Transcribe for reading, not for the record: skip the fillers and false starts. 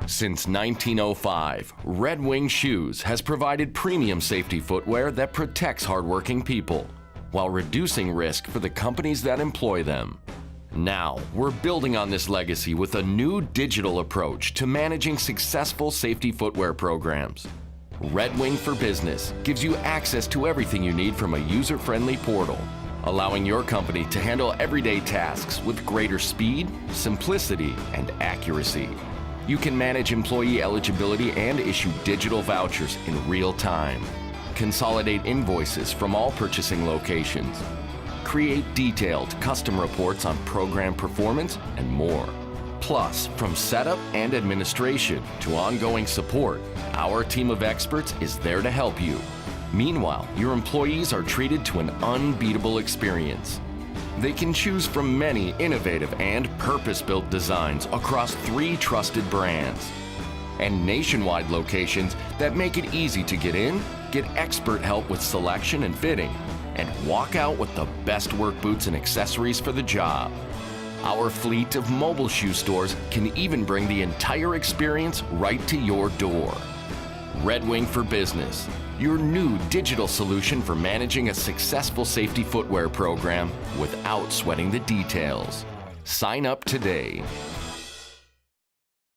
Since 1905, Red Wing Shoes has provided premium safety footwear that protects hardworking people while reducing risk for the companies that employ them. Now, we're building on this legacy with a new digital approach to managing successful safety footwear programs. Red Wing for Business gives you access to everything you need from a user-friendly portal, allowing your company to handle everyday tasks with greater speed, simplicity, and accuracy. You can manage employee eligibility and issue digital vouchers in real time. Consolidate invoices from all purchasing locations. Create detailed custom reports on program performance and more. Plus, from setup and administration to ongoing support, our team of experts is there to help you. Meanwhile, your employees are treated to an unbeatable experience. They can choose from many innovative and purpose-built designs across 3 trusted brands and nationwide locations that make it easy to get in, get expert help with selection and fitting, and walk out with the best work boots and accessories for the job. Our fleet of mobile shoe stores can even bring the entire experience right to your door. Red Wing for Business, your new digital solution for managing a successful safety footwear program without sweating the details. Sign up today.